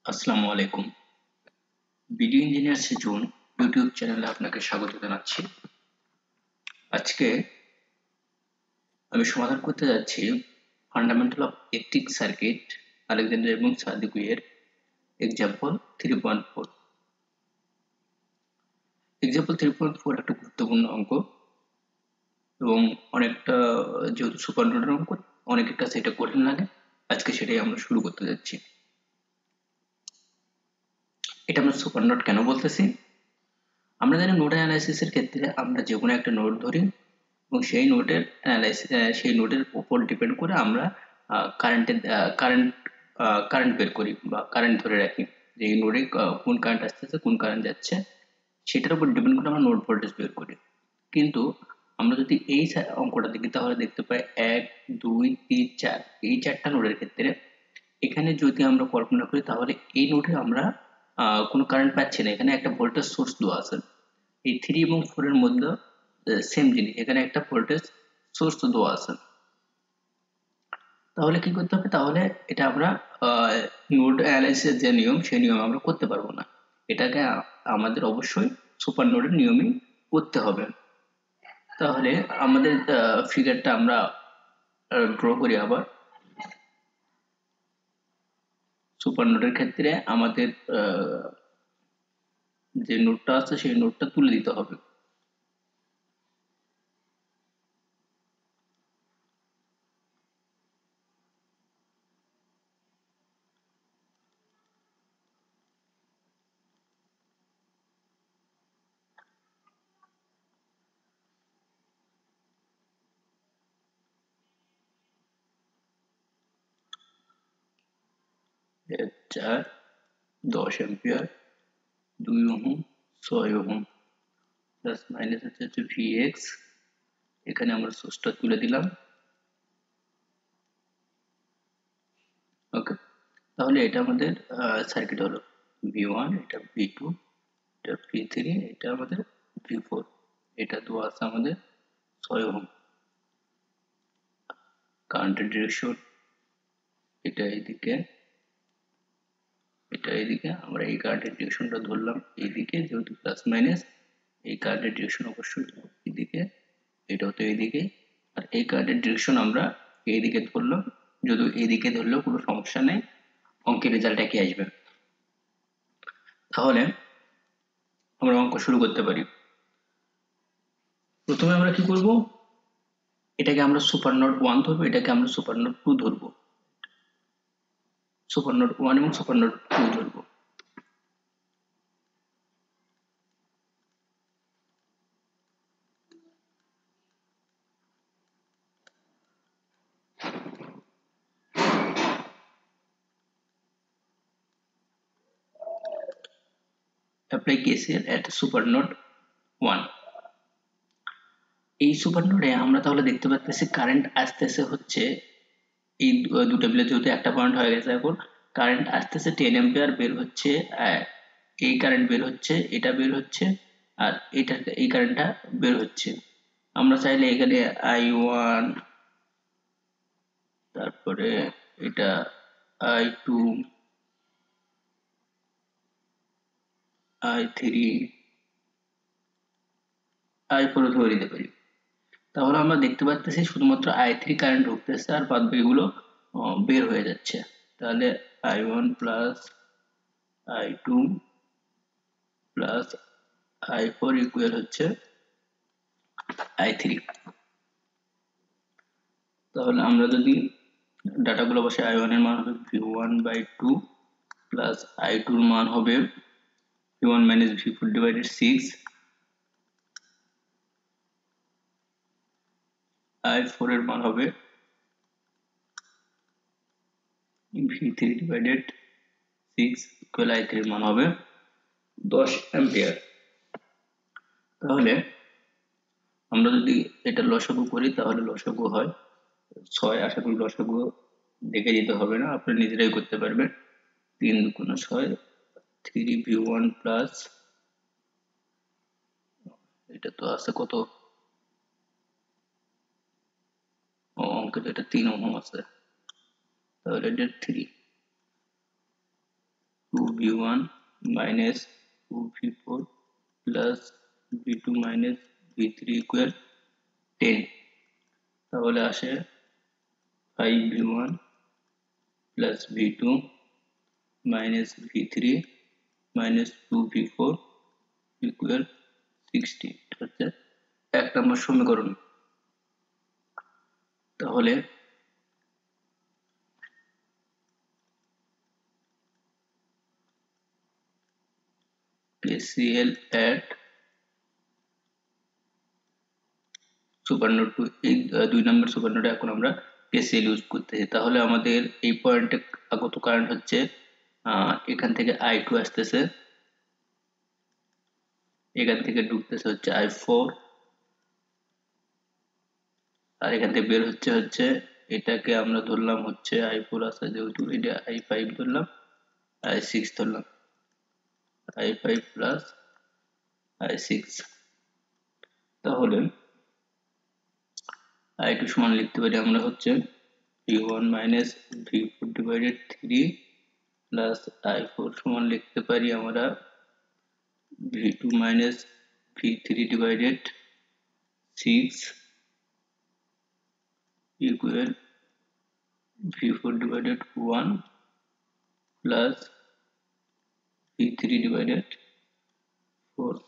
আসসালামু আলাইকুম। Video engineer সেজুন YouTube চ্যানেলে আপনাকে স্বাগত জানাচ্ছি। আজকে আমি সমাধান করতে যাচ্ছি fundamental of electric circuit Alexander এবং সাদিকু এর এক্সাম্পল 3.4। এক্সাম্পল 3.4 একটা গুরুত্বপূর্ণ অঙ্ক এবং অনেকটা যেহেতু সুপারনোডের অঙ্ক অনেকের কাছে এটা কঠিন লাগে। আজকে সেটাই আমরা শুরু করতে যাচ্ছি। এটা আমরা সুপারনোড কেন বলতেছি? আমরা জানি নোড অ্যানালাইসিসের ক্ষেত্রে আমরা যে কোনো একটা নোড ধরি এবং সেই নোডের উপর ডিপেন্ড করে আমরা কারেন্টের কারেন্ট বের করি বা কারেন্ট ধরে রাখি যে এই নোডে কোন কারেন্ট আসতেছে কোন কারেন্ট যাচ্ছে সেটার উপর ডিপেন্ড করে আমরা নোড ভোল্টেজ বের করি। কিন্তু আমরা যদি এই অঙ্কটা দেখি তাহলে দেখতে পাই 1 2 3 4 এই চারটা নোডের ক্ষেত্রে এখানে যদি আমরা কল্পনা করি তাহলে এই নোডে আমরা কোনো কারেন্ট পাচ্ছি না। এখানে একটা ভোল্টেজ সোর্স দেওয়া আছে। এই 3 এবং 4 এর মধ্যে সেম জিনিস, এখানে একটা ভোল্টেজ সোর্স দেওয়া আছে। তাহলে কি করতে হবে? তাহলে এটা আমরা নোড অ্যানালাইসিসের যে নিয়ম সেই নিয়ম আমরা করতে পারবো না। এটাকে আমাদের অবশ্যই সুপার নোডের নিয়মেই করতে হবে। তাহলে আমাদের ফিগারটা আমরা ড্র করি আবার। সুপার নোডের ক্ষেত্রে আমাদের যে নোডটা আছে সেই নোডটা তুলে দিতে হবে। চার 10 ampere 2 ohm 6 ohm plus minus হচ্ছে ভিএক্স। এখানে আমরা সোর্সটা তুলে দিলাম। ওকে, তাহলে এটা আমাদের সার্কিট হলো V1, এটা V2, এটা V3, এটা আমাদের V4। এটা দেওয়া আছে আমাদের 6 ওহম। কারেন্টের ডিরেকশন এটা এইদিকে, এটা এইদিকে। আমরা এই কারেন্টের ডিরেকশনটা ধরলাম এইদিকে, যেহেতু প্লাস মাইনাস এই কারেন্টের ডিরেকশন অবশ্যই এইদিকে, এটাও তো এইদিকে। আর এই কারেন্টের ডিরেকশন আমরা এইদিকে ধরলাম, যদিও এইদিকে ধরলেও কোনো সমস্যা নেই, অঙ্কের রেজাল্ট একই আসবে। তাহলে আমরা অঙ্ক শুরু করতে পারি। প্রথমে আমরা কি করব? এটাকে আমরা সুপার নোড 1 ধরবো, এটাকে আমরা সুপার নোড 2 ধরবো। সুপার নোড 1 এবং সুপার নোড 2 ধরবো। অ্যাপ্লাই কেসিএল এট সুপার নোড 1। এই সুপার নোডে আমরা তাহলে দেখতে পাচ্ছি কারেন্ট আসতেছে হচ্ছে এই দুটো মিলে, যেহেতু একটা পয়েন্ট হয়ে গেছে, এখন কারেন্ট আসতেছে 10 অ্যাম্পিয়ার, বের হচ্ছে এই কারেন্ট বের হচ্ছে, এটা বের হচ্ছে, আর এটা এই কারেন্টটা বের হচ্ছে। আমরা চাইলে এখানে I1, তারপরে এটা I2, I3, I4 ধরে দিতে পারি। তাহলে আমরা দেখতে পাচ্ছি শুধুমাত্র I3 কারেন্ট ঢুকতেছে আর বাদ বাকিগুলো বের হয়ে যাচ্ছে। তাহলে I1 plus I2 plus I4 equal হচ্ছে I3। তাহলে আমরা যদি ডাটাগুলো বসে I1 এর মান হবে V1/2 প্লাস I2 এর মান হবে V1 minus V4 divided 6, I4 এর মান হবে V3 ডিভাইডেড 6 ইকুয়াল I3 এর মান হবে 10 অ্যাম্পিয়ার। তাহলে আমরা যদি এটা লসাগু করি তাহলে লসাগু হয় 6। আশা করি লসাগু দেখে দিতে হবে না, আপনি নিজেরাই করতে পারবেন। 3 দুগুণে 6, 3V1 প্লাস এটা তো আছে কত অঙ্কে, এটা 3 ওহম আছে, তাহলে এটা 3 2v1 minus 2v4 plus v2 minus v3 equal 10 তাহলে আসে 5v1 plus v2 minus v3 minus 2v4 equal 60 হচ্ছে 1 নম্বর সমীকরণ তাহলে KCL at সুপারনোড টু এই 2 নম্বর সুপারনোডে এখন আমরা KCL ইউজ করতেছি তাহলে আমাদের এই পয়েন্টে আগত কারেন্ট হচ্ছে এখান থেকে I2 আসতেছে এখান থেকে ঢুকতেছে হচ্ছে I4 আর এখান থেকে বের হচ্ছে এটাকে আমরা ধরলাম হচ্ছে I4 আছে যেহেতু এটা I5 ধরলাম I6 ধরলাম I5 plus I6 তাহলে I2 সমান লিখতে পারি আমরা হচ্ছে V1 minus V4 divided 3 plus I4 সমান লিখতে পারি আমরা V2 minus V3 divided 6 equal V4 divided 1 plus V3 divided 4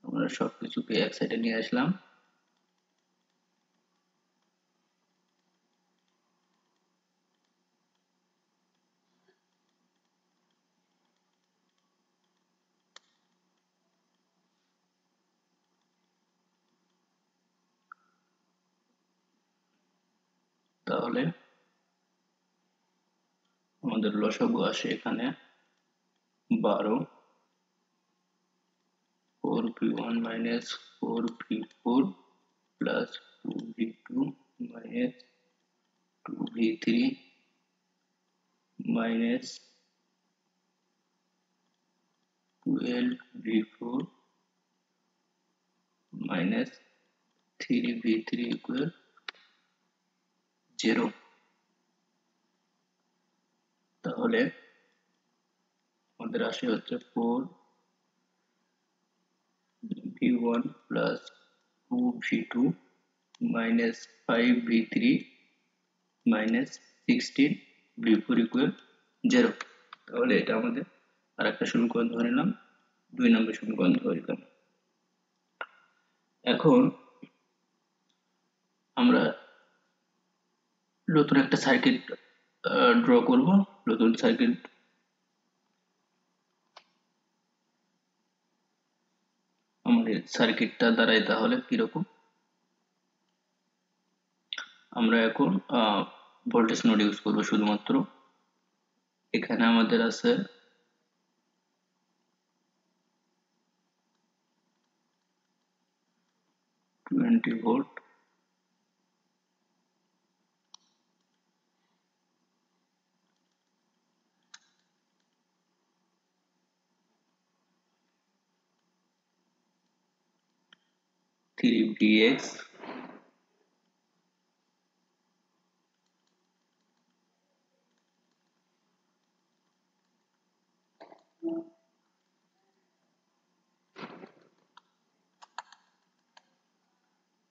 আমরা সবকিছুকে এক সাইডে নিয়ে আসলাম তাহলে আমাদের লসাগু আসে এখানে 12 4v1 minus 4v4 plus 2v2 minus 2v3 minus 12v4 minus 3v3 equal 0 তাহলে আমাদের আসে হচ্ছে 4v1 plus 2v2 minus 5v3 minus 16v4 equal 0 তাহলে এটা আমাদের আরেকটা সমীকরণ ধরে নিলাম 2 নম্বর সমীকরণ ধরে নিলাম এখন আমরা নতুন একটা সার্কিট ড্র করব নতুন সার্কিট আমাদের সার্কিটটা দাঁড়ায় তাহলে কিরকম আমরা এখন ভোল্টেজ নোড ইউজ করব শুধুমাত্র এখানে আমাদের আছে 20 ভোল্ট থ্রি VX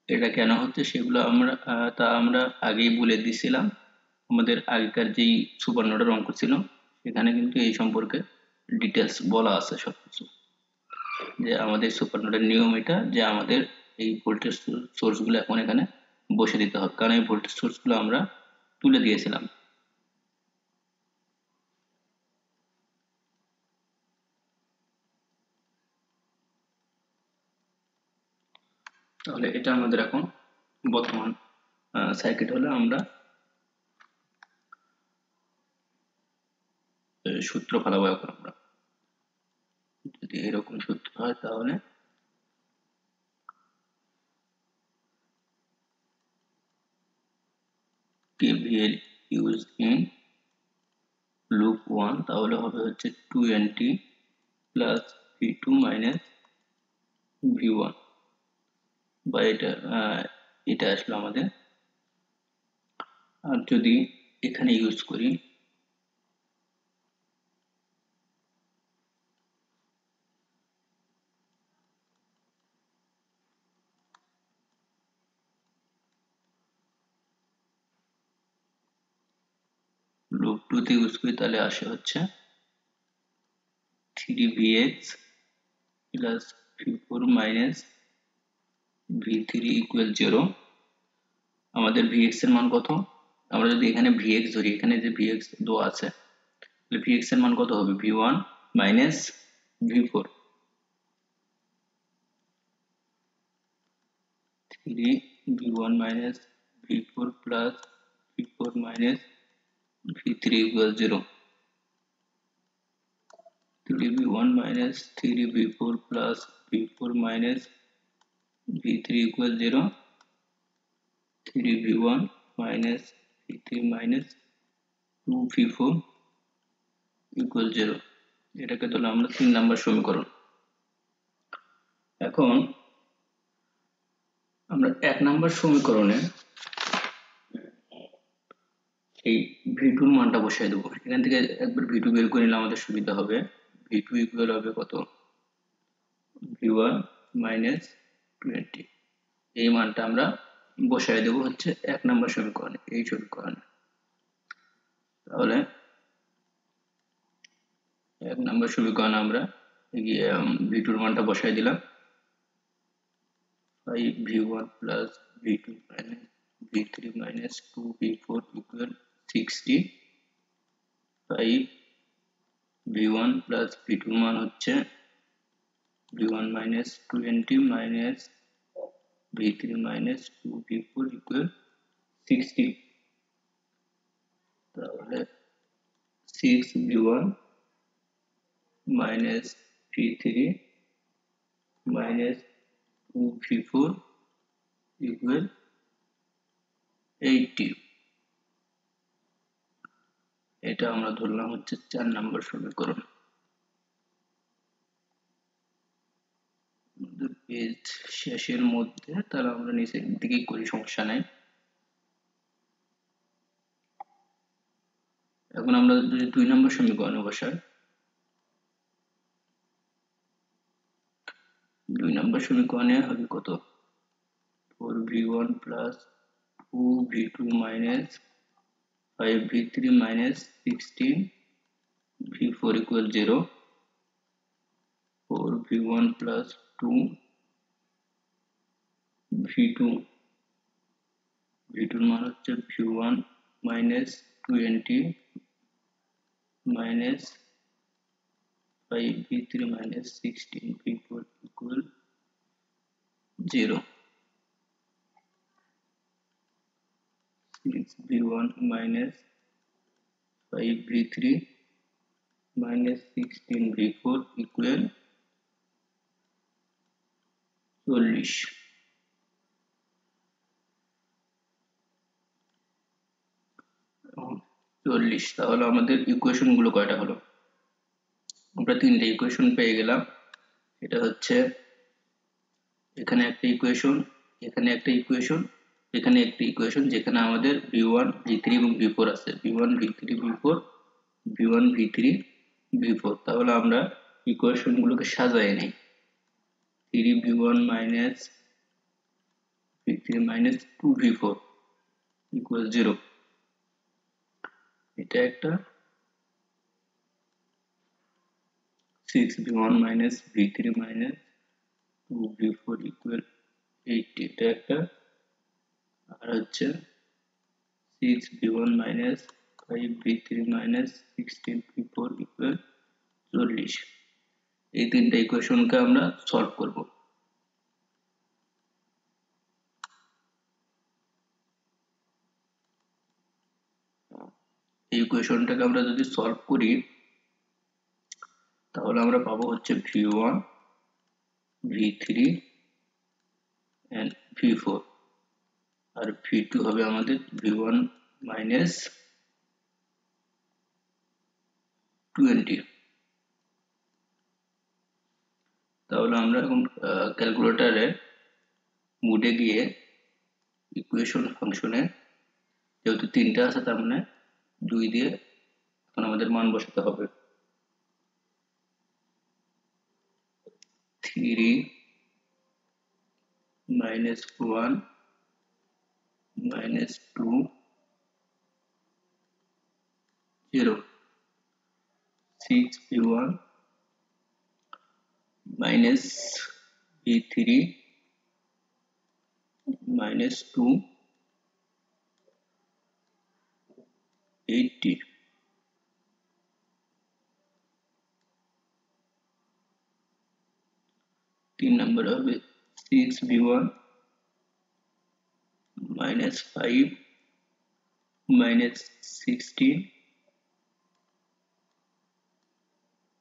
এটা কেন হচ্ছে সেগুলো আমরা আগেই বলে দিয়েছিলাম আমাদের আগেকার যেই সুপার নোডের অঙ্ক ছিল সেখানে কিন্তু এই সম্পর্কে ডিটেলস বলা আছে সবকিছু যে আমাদের সুপার নোডের নিয়ম এটা যে আমাদের এই ভোল্টেজ সোর্সগুলো এখন এখানে বসে দিতে হবে কারণ এই ভোল্টেজ সোর্সগুলো আমরা তুলে দিয়েছিলাম তাহলে এটা আমাদের এখন বর্তমান সার্কিট হলে আমরা সূত্র ফলাবো এখন আমরা যদি এরকম সূত্র হয় তাহলে KVL used in loop 1 তাহলে হবে হচ্ছে 2NT plus V2 minus V1 বা এটা আসলো আমাদের আর যদি এখানে ইউজ করি তে ইউজ করি তাহলে আসে হচ্ছে 3vx plus v4 minus v3 equal 0। আমাদের vx এর মান কত? আমরা যদি এখানে vx ধরি, এখানে যে vx দেওয়া আছে, তাহলে vx এর মান কত হবে? v1 minus v4, 3v1 minus v4 plus v4 minus v3 equal 0। 3v1 minus 3v4 plus v4 minus v3 equal 0, 3v1 minus v3 minus 2v4 equal 0। এটাকে ধরলাম আমরা 3 নাম্বার সমীকরণ। এখন আমরা 1 নাম্বার সমীকরণে এই v2 এর মানটা বসাই দেব। এখান থেকে একবার v2 বের করে নিলে আমাদের সুবিধা হবে। v2 ইকুয়াল হবে কত? v1 minus 20। এই মানটা আমরা বসায় দেব হচ্ছে 1 নাম্বার সমীকরণে, এই সমীকরণে। তাহলে 1 নাম্বার সমীকরণে আমরা v2 এর মানটা বসায় দিলাম, 5v1 plus v2 minus v3 minus 2v4 equal 60। 5v1 plus v2 মান হচ্ছে v1 minus 20 minus v3 minus 2v4 equal 60। তাহলে 6v1 minus v3 minus 2v4 equal 80। এটা আমরা ধরলাম হচ্ছে 4 নম্বর সমীকরণ। পেজ শেষের মধ্যে, তাহলে আমরা নিচের দিকেই করি, সমস্যা নাই। এখন আমরা যদি 2 নম্বর সমীকরণে বসাই, 2 নম্বর সমীকরণে হবে কত? 4v1 plus 2v2 minus 5v3 minus 16v4 equal 0। 4v1 plus 2v2, v2 মান হচ্ছে v1 minus 20 minus 5v3 minus 16v4 equal 0। 6v1 minus 5v3 minus 16v4 equal 40। তাহলে আমাদের ইকুয়েশন গুলো কয়টা হলো? আমরা 3টে ইকুয়েশন পেয়ে গেলাম। এটা হচ্ছে এখানে একটা ইকুয়েশন, এখানে একটা ইকুয়েশন, এখানে একটা ইকুয়েশন, যেখানে আমাদের v1 v3 এবং v4 আছে, v1 v3 v4, v1 v3 v4। তাহলে আমরা ইকুয়েশন গুলোকে সাজাই নেই। 3v1 minus v3 minus 2v4 equal 0। এটা একটা 6v1 minus v3 minus 2v4 equal 80। এটা একটা, আর হচ্ছে 6v1 minus 5v3 minus 16v4 equal 40। এই 3টা ইকুয়েশনকে আমরা সলভ করব। এই ইকুয়েশনটাকে আমরা যদি সলভ করি, তাহলে আমরা পাবো হচ্ছে v1 v3 and v4, R v2 হবে আমাদের v1 minus 20। তাহলে আমরা এখন ক্যালকুলেটরে মোডে গিয়ে ইকুয়েশন ফাংশনে যেহেতু 3টা আছে, তার মানে 2 দিয়ে এখন আমাদের মান বসাতে হবে। 3 minus 1 minus 2 0 6v1 minus v3 minus 2 80 3 number হবে 6v1 minus 5 minus 16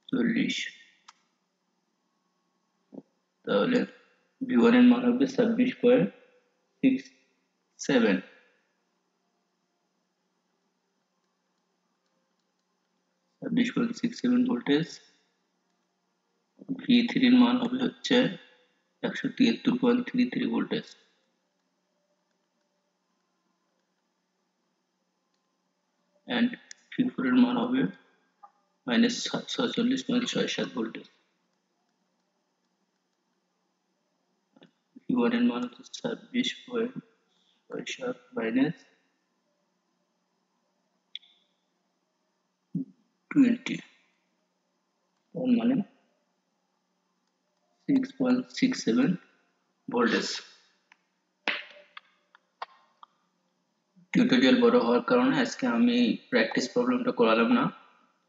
40 তাহলে v1 এর মান হবে 26.67 26.67 ভোল্টেজ v3 এর মান হবে হচ্ছে 173.33 ভোল্টেজ and v4 এর মান হবে -46.67 ভোল্টেজ v1 এর মান হচ্ছে 26.67 minus 20 তার মানে 6.67 ভোল্টেজ। টিউটোরিয়াল বড় হওয়ার কারণে আজকে আমি প্র্যাকটিস প্রবলেমটা করালাম না,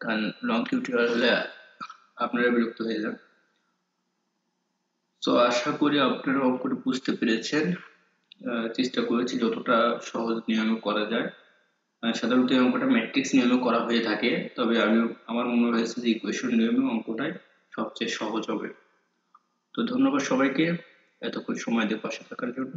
কারণ লং টিউটোরিয়াল হলে আপনারা বিরক্ত হয়ে যান। তো আশা করি আপনারা অঙ্কটা বুঝতে পেরেছেন। চেষ্টা করেছি যতটা সহজ নিয়মে করা যায়। সাধারণত এই অঙ্কটা ম্যাট্রিক্স নিয়মে করা হয়ে থাকে, তবে আমার মনে হয়েছে যে ইকুয়েশন নিয়মে অঙ্কটাই সবচেয়ে সহজ হবে। তো ধন্যবাদ সবাইকে এতক্ষণ সময় দিয়ে পাশে থাকার জন্য।